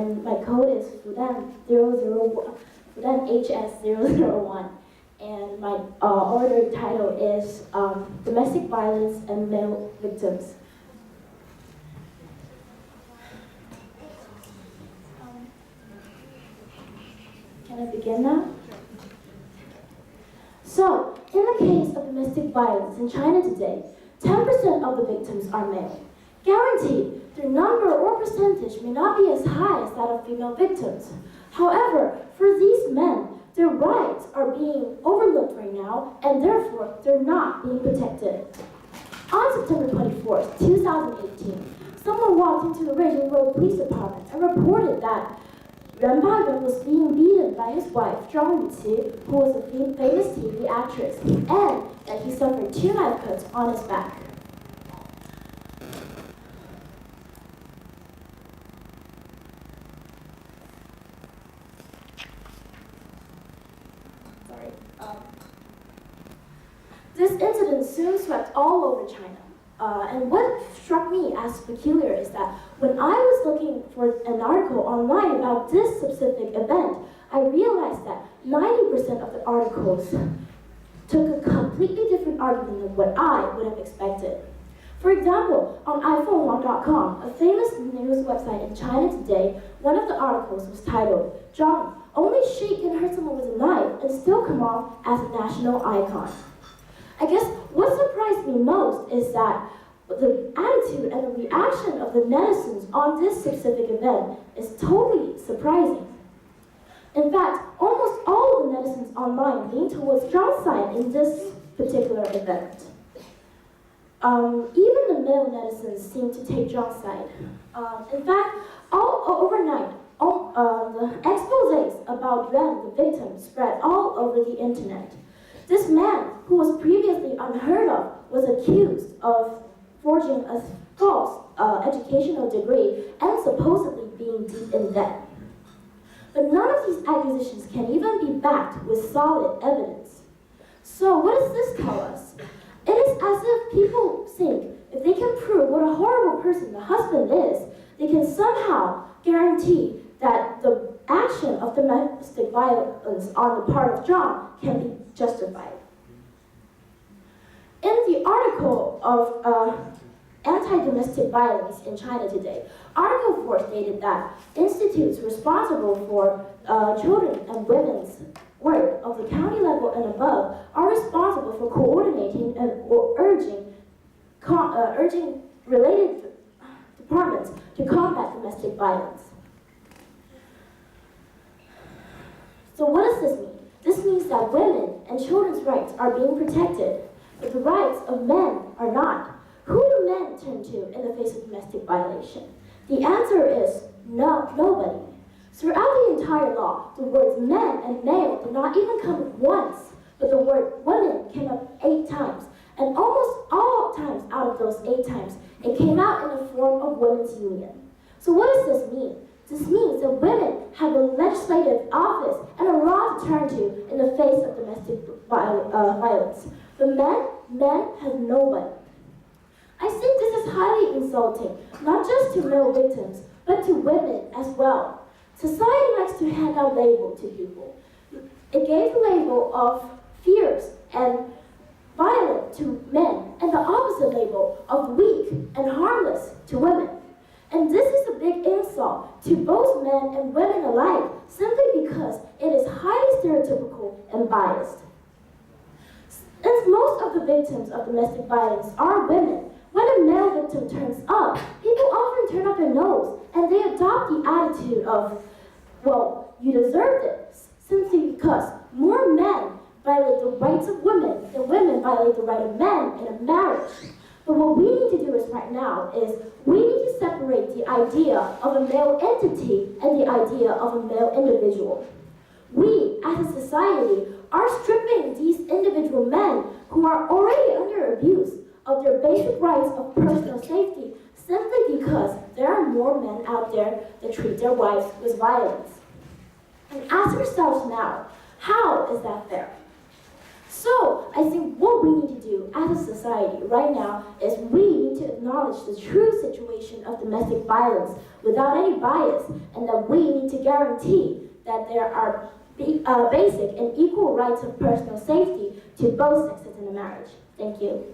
and my code is Fudan HS001. And my order title is Domestic Violence and Male Victims. Can I begin now? So, in the case of domestic violence in China today, 10% of the victims are male. Guaranteed, their number or percentage may not be as high as that of female victims. However, for these men, their rights are being overlooked right now, and therefore, they're not being protected. On September 24th, 2018, someone walked into the Beijing Road Police Department and reported that Ren Baren was being beaten by his wife, Zhang Yuqi, who was a famous TV actress, and that he suffered 2 knife cuts on his back. This incident soon swept all over China. And what struck me as peculiar is that when I was looking for an article online about this specific event, I realized that 90% of the articles took a completely different argument than what I would have expected. For example, on iPhone1.com, a famous news website in China today, one of the articles was titled, "Zhang, only she can hurt someone with a knife and still come off as a national icon." I guess what surprised me most is that the attitude and the reaction of the netizens on this specific event is totally surprising. In fact, almost all of the netizens online lean towards Zhang's side in this particular event. Even the male netizens seem to take Zhang's side. In fact, overnight, the exposés about Ren, the victim, spread all over the internet. This man, who was previously unheard of, was accused of forging a false educational degree and supposedly being deep in debt. But none of these accusations can even be backed with solid evidence. So what does this tell us? It is as if people think if they can prove what a horrible person the husband is, they can somehow guarantee that the action of domestic violence on the part of Zhang can be justified. In the article of anti-domestic violence in China today, Article 4 stated that institutes responsible for children and women's work of the county level and above are responsible for coordinating and urging related departments to combat domestic violence. So what does this mean? This means that women and children's rights are being protected, but the rights of men are not. Who do men turn to in the face of domestic violation? The answer is nobody. Throughout the entire law, the words men and male did not even come once, but the word women came up 8 times. And almost all times out of those 8 times, it came out in the form of women's union. So what does this mean? This means that women have a legislative office and a law to turn to in the face of domestic violence. But men have nobody. I think this is highly insulting, not just to male victims, but to women as well. Society likes to hand out labels to people. It gave the label of fierce and violent to men, and the opposite label of weak and harmless to women. And this is a big insult to both men and women alike, simply because it is highly stereotypical and biased. Since most of the victims of domestic violence are women, when a male victim turns up, people often turn up their nose and they adopt the attitude of, well, you deserve this, simply because more men violate the rights of women than women violate the right of men in a marriage. But what we need to do is right now is we need to separate the idea of a male entity and the idea of a male individual. We, as a society, are stripping these individual men who are already under abuse of their basic rights of personal safety simply because there are more men out there that treat their wives with violence. And ask yourselves now, how is that fair? So I think what we need to do as a society right now is we need to acknowledge the true situation of domestic violence without any bias, and that we need to guarantee that there are basic and equal rights of personal safety to both sexes in a marriage. Thank you.